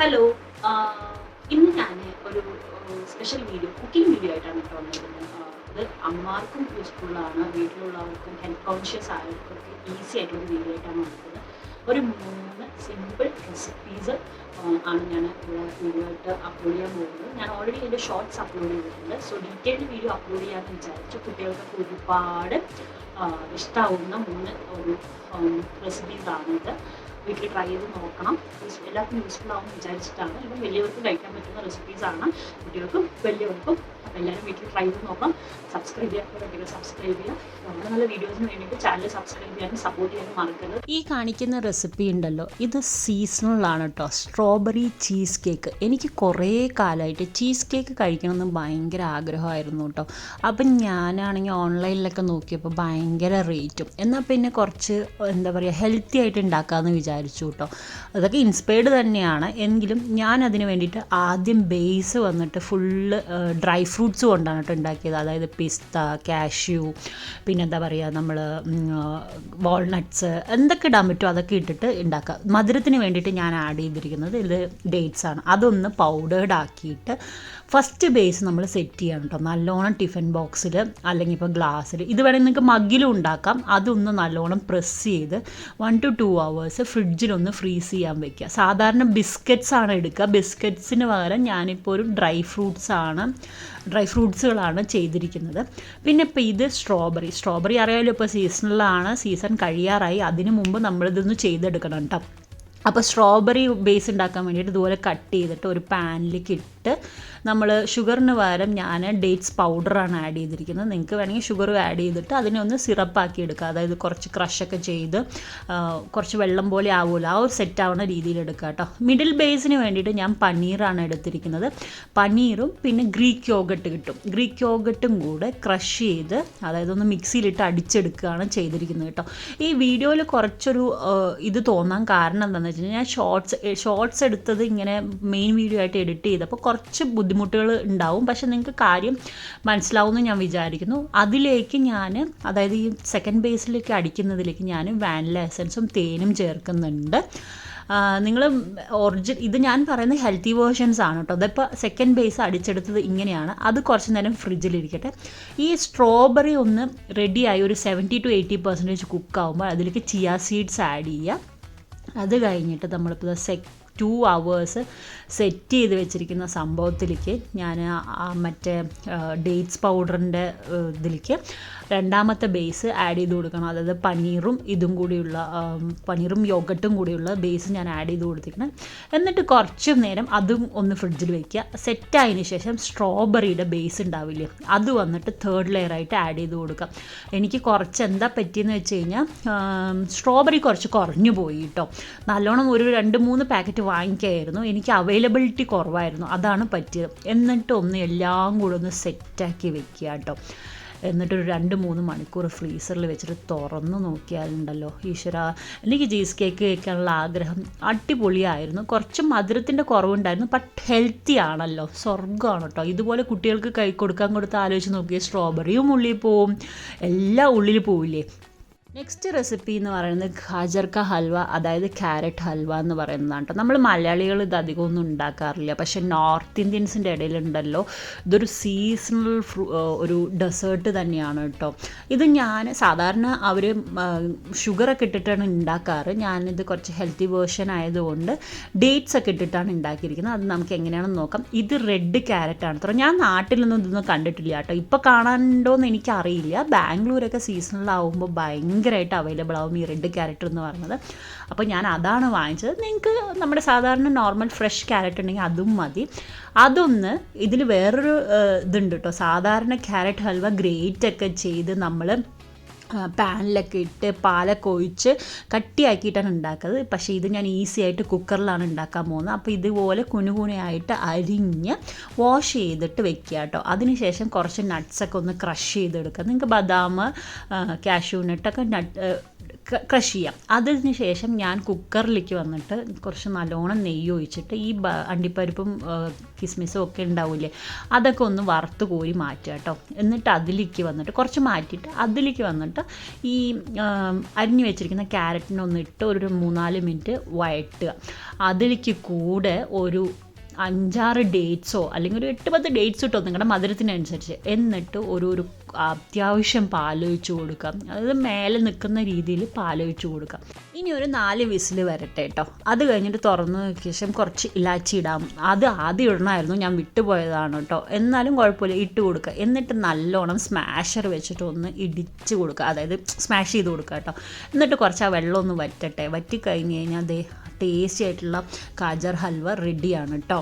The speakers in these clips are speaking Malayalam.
ഹലോ. ഇന്ന് ഞാൻ ഒരു സ്പെഷ്യൽ കുക്കിംഗ് വീഡിയോ ആയിട്ടാണ് കേട്ടോ വന്നിരിക്കുന്നത്. ഇത് അമ്മമാർക്കും യൂസ്ഫുള്ളാണ്, വീട്ടിലുള്ളവർക്കും ഹെൽത്ത് കോൺഷ്യസ് ആയവർക്കൊക്കെ ഈസി ആയിട്ടുള്ള വീഡിയോ ആയിട്ടാണ് വന്നിരിക്കുന്നത്. ഒരു 3 സിമ്പിൾ റെസിപ്പീസ് ആണ് ഞാൻ ഇവിടെ വീഡിയോ ആയിട്ട് അപ്ലോഡ് ചെയ്യാൻ പോകുന്നത്. ഞാൻ ഓൾറെഡി എൻ്റെ ഷോർട്സ് അപ്ലോഡ് ചെയ്തിട്ടുണ്ട്. സോ ഡീറ്റെയിൽഡ് വീഡിയോ അപ്ലോഡ് ചെയ്യാമെന്ന് വിചാരിച്ചു. കുട്ടികൾക്കൊക്കെ ഒരുപാട് ഇഷ്ടമാവുന്ന 3 ഒരു റെസിപ്പീസാണ് ഇത്. വീട്ടിൽ ട്രൈ ചെയ്ത് നോക്കണം. എല്ലാവർക്കും യൂസ്ഫുൾ ആവുമെന്ന് വിചാരിച്ചിട്ടാണ്. ഇപ്പം വലിയവർക്കും കഴിക്കാൻ പറ്റുന്ന റെസിപ്പീസാണ്, കുട്ടികൾക്കും വലിയവർക്കും. അപ്പോൾ എല്ലാവരും വീട്ടിൽ ട്രൈ ചെയ്ത് നോക്കാം. സബ്സ്ക്രൈബ് ചെയ്യാൻ സബ്സ്ക്രൈബ് ചെയ്യുക. നല്ല നല്ല വീഡിയോസിന് വേണ്ടിയിട്ട് ചാനൽ സബ്സ്ക്രൈബ് ചെയ്യാനും സപ്പോർട്ട് ചെയ്യാനും മറക്കരുത്. ഈ കാണിക്കുന്ന റെസിപ്പി ഉണ്ടല്ലോ, ഇത് സീസണലാണ് കേട്ടോ. Strawberry cheese cake. എനിക്ക് കുറേ കാലമായിട്ട് ചീസ് കേക്ക് കഴിക്കണമെന്ന് ഭയങ്കര ആഗ്രഹമായിരുന്നു കേട്ടോ. അപ്പം ഞാനാണെങ്കിൽ ഓൺലൈനിലൊക്കെ നോക്കിയപ്പോൾ ഭയങ്കര റേറ്റും. എന്നാൽ പിന്നെ കുറച്ച് എന്താ പറയുക, ഹെൽത്തി ആയിട്ട് ഉണ്ടാക്കാമെന്ന് വിചാരിച്ചു കേട്ടോ. അതൊക്കെ ഇൻസ്പയർഡ് തന്നെയാണ്. എങ്കിലും ഞാൻ അതിന് വേണ്ടിയിട്ട് ആദ്യം ബേസ് വന്നിട്ട് ഫുള്ള് ഡ്രൈ ഫ്രൂട്ട്സ് കൊണ്ടാണ് കേട്ടോ ഉണ്ടാക്കിയത്. അതായത് പിസ്ത, കാഷ്യൂ, പിന്നെ എന്താ പറയുക, നമ്മൾ വാൾനട്ട്സ്, എന്തൊക്കെ ഇടാൻ പറ്റുമോ അതൊക്കെ ഇട്ടിട്ട് ഉണ്ടാക്കുക. മധുരത്തിന് വേണ്ടിയിട്ട് ഞാൻ ആഡ് ചെയ്തിരിക്കുന്നത് ഇത് ഡേറ്റ്സ് ആണ്. അതൊന്ന് പൗഡേർഡ് ആക്കിയിട്ട് ഫസ്റ്റ് ബേസ് നമ്മൾ സെറ്റ് ചെയ്യണം കേട്ടോ. നല്ലോണം ടിഫിൻ ബോക്സിൽ അല്ലെങ്കിൽ ഇപ്പോൾ ഗ്ലാസ്സിൽ, ഇത് വേണമെങ്കിൽ നിങ്ങൾക്ക് മഗ്ഗിലും ഉണ്ടാക്കാം. അതൊന്ന് നല്ലോണം പ്രസ് ചെയ്ത് 1 to 2 hours ഫ്രിഡ്ജിലൊന്ന് ഫ്രീസ് ചെയ്യാൻ വെക്കുക. സാധാരണ ബിസ്ക്കറ്റ്സ് ആണ് എടുക്കുക. ബിസ്ക്കറ്റ്സിന് പകരം ഞാനിപ്പോൾ ഒരു ഡ്രൈ ഫ്രൂട്ട്സുകളാണ് ചെയ്തിരിക്കുന്നത്. പിന്നെ ഇപ്പോൾ ഇത് സ്ട്രോബെറി അറിയാമല്ലോ, ഇപ്പോൾ സീസൺ കഴിയാറായി. അതിന് മുമ്പ് നമ്മളിതൊന്ന് ചെയ്തെടുക്കണം കേട്ടോ. അപ്പോൾ സ്ട്രോബെറി ബേസ് ഉണ്ടാക്കാൻ വേണ്ടിയിട്ട് ഇതുപോലെ കട്ട് ചെയ്തിട്ട് ഒരു പാനിലേക്ക് ഇട്ട് നമ്മൾ ഷുഗറിന് പകരം ഞാൻ ഡേറ്റ്സ് പൗഡറാണ് ആഡ് ചെയ്തിരിക്കുന്നത്. നിങ്ങൾക്ക് വേണമെങ്കിൽ ഷുഗർ ആഡ് ചെയ്തിട്ട് അതിനെ ഒന്ന് സിറപ്പാക്കി എടുക്കുക. അതായത് കുറച്ച് ക്രഷൊക്കെ ചെയ്ത് കുറച്ച് വെള്ളം പോലെ ആവുമല്ലോ, ആ ഒരു സെറ്റ് ആവുന്ന രീതിയിൽ എടുക്കുക കേട്ടോ. മിഡിൽ ബേസിന് വേണ്ടിയിട്ട് ഞാൻ പനീറാണ് എടുത്തിരിക്കുന്നത്. പനീറും പിന്നെ ഗ്രീക്ക് യോഗട്ട് കിട്ടും. ഗ്രീക്ക് യോഗട്ടും കൂടെ ക്രഷ് ചെയ്ത്, അതായത് ഒന്ന് മിക്സിയിലിട്ട് അടിച്ചെടുക്കുകയാണ് ചെയ്തിരിക്കുന്നത് കേട്ടോ. ഈ വീഡിയോയിൽ കുറച്ചൊരു ഇത് തോന്നാൻ കാരണം എന്താണെന്ന് വെച്ച് കഴിഞ്ഞാൽ, ഞാൻ ഷോർട്സ് എടുത്തത് ഇങ്ങനെ മെയിൻ വീഡിയോ ആയിട്ട് എഡിറ്റ് ചെയ്തപ്പോൾ കുറച്ച് ബുദ്ധിമുട്ടുകൾ ഉണ്ടാവും. പക്ഷെ നിങ്ങൾക്ക് കാര്യം മനസ്സിലാവുമെന്ന് ഞാൻ വിചാരിക്കുന്നു. അതിലേക്ക് ഞാൻ, അതായത് ഈ സെക്കൻഡ് ബേസിലേക്ക് അടിക്കുന്നതിലേക്ക് ഞാൻ വാനില എസൻസും തേനും ചേർക്കുന്നുണ്ട്. നിങ്ങൾ ഇത് ഞാൻ പറയുന്നത് ഹെൽത്തി വേർഷൻസ് ആണ് കേട്ടോ. അതിപ്പോൾ സെക്കൻഡ് ബേസ് അടിച്ചെടുത്തത് ഇങ്ങനെയാണ്. അത് കുറച്ച് നേരം ഫ്രിഡ്ജിലിരിക്കട്ടെ. ഈ സ്ട്രോബെറി ഒന്ന് റെഡിയായി ഒരു 70 to 80% കുക്കാവുമ്പോൾ അതിലേക്ക് ചിയ സീഡ്സ് ആഡ് ചെയ്യുക. അത് കഴിഞ്ഞിട്ട് നമ്മളിപ്പോൾ 2 hours സെറ്റ് ചെയ്ത് വെച്ചിരിക്കുന്ന സംഭവത്തിലേക്ക് ഞാൻ മറ്റേ ഡേറ്റ്സ് പൗഡറിൻ്റെ ഇതിലേക്ക് രണ്ടാമത്തെ ബേസ് ആഡ് ചെയ്ത് കൊടുക്കണം. അതായത് പനീറും യോഗട്ടും കൂടിയുള്ള ബേസ് ഞാൻ ആഡ് ചെയ്ത് കൊടുത്തിരിക്കണം. എന്നിട്ട് കുറച്ച് നേരം അതും ഒന്ന് ഫ്രിഡ്ജിൽ വയ്ക്കുക. സെറ്റായതിന് ശേഷം സ്ട്രോബെറിയുടെ ബേസ് ഉണ്ടാവില്ലേ, അത് വന്നിട്ട് 3rd ലെയറായിട്ട് ആഡ് ചെയ്ത് കൊടുക്കാം. എനിക്ക് കുറച്ച് എന്താ പറ്റിയെന്ന് വെച്ച് കഴിഞ്ഞാൽ, സ്ട്രോബെറി കുറച്ച് കുറഞ്ഞു പോയി കേട്ടോ. നല്ലോണം ഒരു 2-3 പാക്കറ്റ് വാങ്ങിക്കായിരുന്നു. എനിക്ക് അവൈലബിലിറ്റി കുറവായിരുന്നു, അതാണ് പറ്റിയത്. എന്നിട്ട് എല്ലാം കൂടെ ഒന്ന് സെറ്റാക്കി വെക്കുക കേട്ടോ. എന്നിട്ടൊരു 2-3 മണിക്കൂർ ഫ്രീസറിൽ വെച്ചിട്ട് തുറന്ന് നോക്കിയാലുണ്ടല്ലോ, ഈശ്വര, എനിക്ക് ചീസ് കേക്ക് കഴിക്കാനുള്ള ആഗ്രഹം അടിപൊളിയായിരുന്നു. കുറച്ച് മധുരത്തിൻ്റെ കുറവുണ്ടായിരുന്നു, ബട്ട് ഹെൽത്തി ആണല്ലോ, സ്വർഗ്ഗമാണ് കേട്ടോ. ഇതുപോലെ കുട്ടികൾക്ക് കൊടുത്ത് ആലോചിച്ച് നോക്കിയാൽ സ്ട്രോബെറിയും ഉള്ളിൽ പോവും, എല്ലാം ഉള്ളിൽ പോവില്ലേ. നെക്സ്റ്റ് റെസിപ്പി എന്ന് പറയുന്നത് ഖാജർ കാ ഹൽവ, അതായത് ക്യാരറ്റ് ഹൽവ എന്ന് പറയുന്നതാണ് കേട്ടോ. നമ്മൾ മലയാളികൾ ഇത് അധികമൊന്നും ഉണ്ടാക്കാറില്ല, പക്ഷേ നോർത്ത് ഇന്ത്യൻസിൻ്റെ ഇടയിലുണ്ടല്ലോ, ഇതൊരു സീസണൽ ഒരു ഡെസേർട്ട് തന്നെയാണ് കേട്ടോ. ഇത് ഞാൻ സാധാരണ അവർ ഷുഗറൊക്കെ ഇട്ടിട്ടാണ് ഉണ്ടാക്കാറ്. ഞാനിത് കുറച്ച് ഹെൽത്തി വേർഷൻ ആയതുകൊണ്ട് ഡേറ്റ്സ് ഒക്കെ ഇട്ടിട്ടാണ് ഉണ്ടാക്കിയിരിക്കുന്നത്. അത് നമുക്ക് എങ്ങനെയാണെന്ന് നോക്കാം. ഇത് റെഡ് ക്യാരറ്റാണ് കേട്ടോ. ഞാൻ നാട്ടിലൊന്നും ഇതൊന്നും കണ്ടിട്ടില്ല കേട്ടോ. ഇപ്പോൾ കാണാനുണ്ടോയെന്ന് എനിക്കറിയില്ല. ബാംഗ്ലൂരൊക്കെ സീസണലാവുമ്പോൾ ഭയങ്കരമായിട്ട് അവൈലബിൾ ആവും ഈ റെഡ് ക്യാരറ്റ് എന്ന് പറയുന്നത്. അപ്പോൾ ഞാൻ അതാണ് വാങ്ങിച്ചത്. നിങ്ങൾക്ക് നമ്മുടെ സാധാരണ നോർമൽ ഫ്രഷ് ക്യാരറ്റ് ഉണ്ടെങ്കിൽ അതും മതി. അതൊന്ന് ഇതിൽ വേറൊരു ഇതുണ്ട് കേട്ടോ. സാധാരണ ക്യാരറ്റ് ഹൽവ ഗ്രേറ്റൊക്കെ ചെയ്ത് നമ്മൾ പാനിലൊക്കെ ഇട്ട് പാലൊക്കെ ഒഴിച്ച് കട്ടിയാക്കിയിട്ടാണ് ഉണ്ടാക്കുന്നത്. പക്ഷേ ഇത് ഞാൻ ഈസി ആയിട്ട് കുക്കറിലാണ് ഉണ്ടാക്കാൻ പോകുന്നത്. അപ്പോൾ ഇതുപോലെ കുനുകുനയായിട്ട് അരിഞ്ഞ് വാഷ് ചെയ്തിട്ട് വെക്കുക കേട്ടോ. അതിനുശേഷം കുറച്ച് നട്ട്സൊക്കെ ഒന്ന് ക്രഷ് ചെയ്തെടുക്കുക. നിങ്ങൾക്ക് ബദാം, കാഷ്യൂ നട്ടൊക്കെ ക്രഷ് ചെയ്യാം. അതിന് ശേഷം ഞാൻ കുക്കറിലേക്ക് വന്നിട്ട് കുറച്ച് നല്ലോണം നെയ്യ് ഒഴിച്ചിട്ട് ഈ അണ്ടിപ്പരിപ്പും കിസ്മിസും ഒക്കെ ഉണ്ടാവില്ലേ, അതൊക്കെ ഒന്ന് വറുത്ത് കോരി മാറ്റുക കേട്ടോ. എന്നിട്ട് അതിലേക്ക് വന്നിട്ട് കുറച്ച് മാറ്റിയിട്ട് അതിലേക്ക് വന്നിട്ട് ഈ അരിഞ്ഞു വെച്ചിരിക്കുന്ന ക്യാരറ്റിനൊന്ന് ഇട്ട് ഒരു 3-4 മിനിറ്റ് വഴറ്റുക. അതിലേക്ക് കൂടെ ഒരു 5-6 ഡേറ്റ്സോ അല്ലെങ്കിൽ ഒരു 8-10 ഡേറ്റ്സ് ഇട്ടോ നിങ്ങളുടെ മധുരത്തിനനുസരിച്ച്. എന്നിട്ട് ഒരു അത്യാവശ്യം പാലൊഴിച്ച് കൊടുക്കാം. അതായത് മേലെ നിൽക്കുന്ന രീതിയിൽ പാലൊഴിച്ച് കൊടുക്കാം. ഇനി ഒരു 4 വിസിൽ വരട്ടെ കേട്ടോ. അത് കഴിഞ്ഞിട്ട് തുറന്ന് ശേഷം കുറച്ച് ഇലാച്ചി ഇടാം. അത് ആദ്യം ഇടണമായിരുന്നു, ഞാൻ വിട്ടുപോയതാണ് കേട്ടോ. എന്നാലും കുഴപ്പമില്ല, ഇട്ട് കൊടുക്കുക. എന്നിട്ട് നല്ലോണം സ്മാഷർ വെച്ചിട്ട് ഒന്ന് ഇടിച്ച് കൊടുക്കുക, അതായത് സ്മാഷ് ചെയ്ത് കൊടുക്കുക കേട്ടോ. എന്നിട്ട് കുറച്ച് ആ വെള്ളം ഒന്ന് വറ്റട്ടെ. വറ്റി കഴിഞ്ഞ് കഴിഞ്ഞാൽ അതേ ടേസ്റ്റി ആയിട്ടുള്ള ഗാജർ ഹൽവ റെഡിയാണ് കേട്ടോ.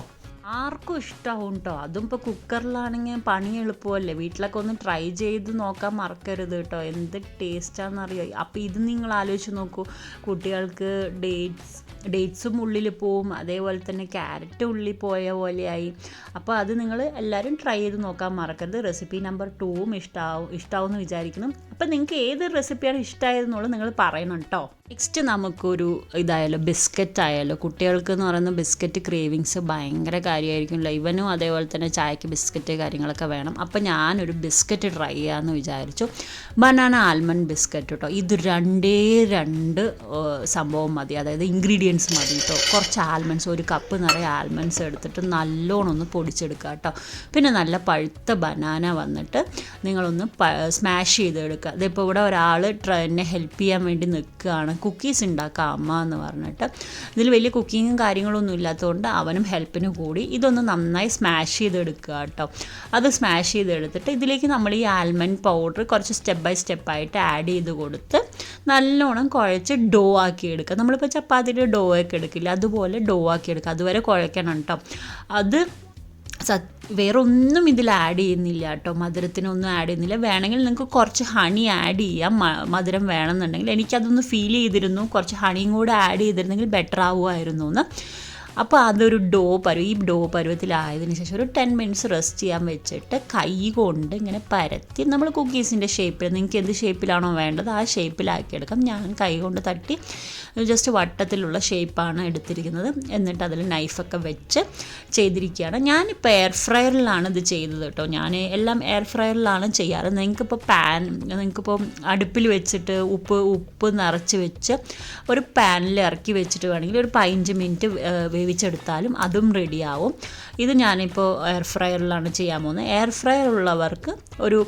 ആർക്കും ഇഷ്ടമാവും കേട്ടോ. അതും ഇപ്പോൾ കുക്കറിലാണെങ്കിൽ പണി എളുപ്പമല്ലേ. വീട്ടിലൊക്കെ ഒന്ന് ട്രൈ ചെയ്ത് നോക്കാൻ മറക്കരുത് കേട്ടോ. എന്ത് ടേസ്റ്റാണെന്നറിയാം. അപ്പോൾ ഇത് നിങ്ങൾ ആലോചിച്ച് നോക്കൂ. കുട്ടികൾക്ക് ഡേറ്റ്സും ഉള്ളിൽ പോവും, അതേപോലെ തന്നെ ക്യാരറ്റ് ഉള്ളിൽ പോയ പോലെയായി. അപ്പോൾ അത് നിങ്ങൾ എല്ലാവരും ട്രൈ ചെയ്ത് നോക്കാൻ മറക്കരുത്. റെസിപ്പി നമ്പർ 2 ഇഷ്ടമാവും എന്ന് വിചാരിക്കുന്നു. അപ്പോൾ നിങ്ങൾക്ക് ഏത് റെസിപ്പിയാണ് ഇഷ്ടമായതെന്നുള്ളത് നിങ്ങൾ പറയണം കേട്ടോ. നെക്സ്റ്റ് നമുക്കൊരു ഇതായാലും ബിസ്ക്കറ്റ് ആയാലും, കുട്ടികൾക്ക് എന്ന് പറയുന്ന ബിസ്ക്കറ്റ് ക്രേവിങ്സ് ഭയങ്കര കാര്യമായിരിക്കുമല്ലോ. ഇവനും അതേപോലെ തന്നെ ചായക്ക് ബിസ്ക്കറ്റ് കാര്യങ്ങളൊക്കെ വേണം. അപ്പോൾ ഞാനൊരു ബിസ്ക്കറ്റ് ട്രൈ ചെയ്യാമെന്ന് വിചാരിച്ചു. ബനാന ആൽമണ്ട് ബിസ്ക്കറ്റ് കേട്ടോ. ഇത് 2 സംഭവം മതി, അതായത് ഇൻഗ്രീഡിയൻസ് മതി കേട്ടോ. കുറച്ച് ആൽമണ്ട്സ്, 1 കപ്പ് നിറയെ ആൽമണ്ട്സ് എടുത്തിട്ട് നല്ലോണം ഒന്ന് പൊടിച്ചെടുക്കുക കേട്ടോ. പിന്നെ നല്ല പഴുത്ത ബനാന വന്നിട്ട് നിങ്ങളൊന്ന് സ്മാഷ് ചെയ്തെടുക്കുക. അതിപ്പോൾ ഇവിടെ ഒരാൾ എന്നെ ഹെൽപ്പ് ചെയ്യാൻ വേണ്ടി നിൽക്കുകയാണ്, കുക്കീസ് ഉണ്ടാക്കാം അമ്മ എന്ന് പറഞ്ഞിട്ട്. ഇതിൽ വലിയ കുക്കിങ്ങും കാര്യങ്ങളൊന്നും ഇല്ലാത്തതുകൊണ്ട് അവനും ഹെൽപ്പിന് കൂടി ഇതൊന്ന് നന്നായി സ്മാഷ് ചെയ്തെടുക്കുക കേട്ടോ. അത് സ്മാഷ് ചെയ്തെടുത്തിട്ട് ഇതിലേക്ക് നമ്മൾ ഈ ആൽമണ്ട് പൗഡർ കുറച്ച് സ്റ്റെപ്പ് ബൈ സ്റ്റെപ്പായിട്ട് ആഡ് ചെയ്ത് കൊടുത്ത് നല്ലോണം കുഴച്ച് ഡോ ആക്കി എടുക്കുക. നമ്മളിപ്പോൾ ചപ്പാത്തിയുടെ ഡോ ഒക്കെ എടുക്കില്ല, അതുപോലെ ഡോ ആക്കി എടുക്കുക. അതുവരെ കുഴക്കണം കേട്ടോ. അത് വേറെ ഒന്നും ഇതിൽ ആഡ് ചെയ്യുന്നില്ല കേട്ടോ. മധുരത്തിനൊന്നും ആഡ് ചെയ്യുന്നില്ല. വേണമെങ്കിൽ നിങ്ങൾക്ക് കുറച്ച് ഹണി ആഡ് ചെയ്യാം, മധുരം വേണമെന്നുണ്ടെങ്കിൽ. എനിക്കതൊന്ന് ഫീൽ ചെയ്തിരുന്നു, കുറച്ച് ഹണിയും കൂടെ ആഡ് ചെയ്തിരുന്നെങ്കിൽ ബെറ്റർ ആവുമായിരുന്നു എന്ന്. അപ്പോൾ അതൊരു ഈ ഡോ പരുവത്തിലായതിനു ശേഷം ഒരു 10 മിനിറ്റ്സ് റെസ്റ്റ് ചെയ്യാൻ വെച്ചിട്ട് കൈ കൊണ്ട് ഇങ്ങനെ പരത്തി നമ്മൾ കുക്കീസിൻ്റെ ഷേപ്പിൽ, നിങ്ങൾക്ക് എന്ത് ഷേപ്പിലാണോ വേണ്ടത് ആ ഷേപ്പിലാക്കിയെടുക്കാം. ഞാൻ കൈ കൊണ്ട് തട്ടി ജസ്റ്റ് വട്ടത്തിലുള്ള ഷേപ്പാണ് എടുത്തിരിക്കുന്നത്. എന്നിട്ട് അതിൽ നൈഫൊക്കെ വെച്ച് ചെയ്തിരിക്കുകയാണ്. ഞാനിപ്പോൾ എയർ ഫ്രയറിലാണ് ഇത് ചെയ്തത് കേട്ടോ. ഞാൻ എല്ലാം എയർ ഫ്രയറിലാണ് ചെയ്യാറ്. നിങ്ങൾക്കിപ്പോൾ അടുപ്പിൽ വെച്ചിട്ട് ഉപ്പ് നിറച്ച് വെച്ച് ഒരു പാനിൽ ഇറക്കി വെച്ചിട്ട് വേണമെങ്കിൽ ഒരു 15 മിനിറ്റ് വേവിച്ചെടുത്താലും അതും റെഡിയാവും. ഇത് ഞാനിപ്പോൾ എയർ ഫ്രയറിലാണ് ചെയ്യാൻ പോകുന്നത്. എയർ ഫ്രയർ ഉള്ളവർക്ക് ഒരു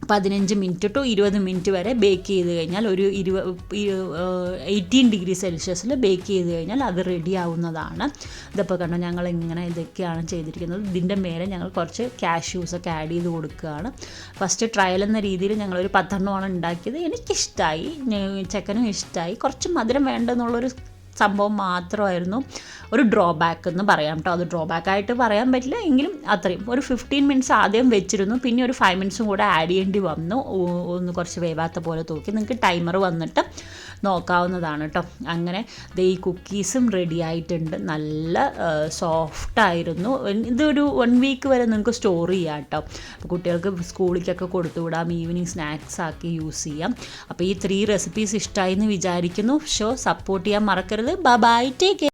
15 മിനിറ്റ് ടു 20 മിനിറ്റ് വരെ ബേക്ക് ചെയ്ത് കഴിഞ്ഞാൽ, ഒരു 18 ഡിഗ്രി സെൽഷ്യസിൽ ബേക്ക് ചെയ്ത് കഴിഞ്ഞാൽ അത് റെഡി ആവുന്നതാണ്. ഇതിപ്പോൾ കണ്ടോ, ഞങ്ങൾ ഇങ്ങനെ ഇതൊക്കെയാണ് ചെയ്തിരിക്കുന്നത്. ഇതിൻ്റെ മേലെ ഞങ്ങൾ കുറച്ച് കാഷ്യൂസൊക്കെ ആഡ് ചെയ്ത് കൊടുക്കുകയാണ്. ഫസ്റ്റ് ട്രയൽ എന്ന രീതിയിൽ ഞങ്ങളൊരു 10 ഉണ്ടാക്കിയത്. എനിക്കിഷ്ടമായി, ചെക്കനും ഇഷ്ടമായി. കുറച്ച് മധുരം വേണ്ടെന്നുള്ളൊരു സംഭവം മാത്രമായിരുന്നു ഒരു ഡ്രോബാക്ക് എന്ന് പറയാം കേട്ടോ. അത് ഡ്രോബാക്കായിട്ട് പറയാൻ പറ്റില്ല, എങ്കിലും അത്രയും. ഒരു 15 മിനിറ്റ്സ് ആദ്യം വെച്ചിരുന്നു, പിന്നെ ഒരു 5 മിനിറ്റ്സും കൂടെ ആഡ് ചെയ്യേണ്ടി വന്നു. ഒന്ന് കുറച്ച് വേവാത്ത പോലെ തൂക്കി നിങ്ങൾക്ക് ടൈമർ വന്നിട്ട് നോക്കാവുന്നതാണ് കേട്ടോ. അങ്ങനെ ഈ കുക്കീസും റെഡി ആയിട്ടുണ്ട്. നല്ല സോഫ്റ്റായിരുന്നു. ഇതൊരു 1 വീക്ക് വരെ നിങ്ങൾക്ക് സ്റ്റോർ ചെയ്യാം കേട്ടോ. അപ്പോൾ കുട്ടികൾക്ക് സ്കൂളിലേക്കൊക്കെ കൊടുത്തു വിടാം, ഈവനിങ് സ്നാക്സ് ആക്കി യൂസ് ചെയ്യാം. അപ്പോൾ ഈ 3 റെസിപ്പീസ് ഇഷ്ടമായി എന്ന് വിചാരിക്കുന്നു. സപ്പോർട്ട് ചെയ്യാൻ മറക്കരുത്. Bye, take care.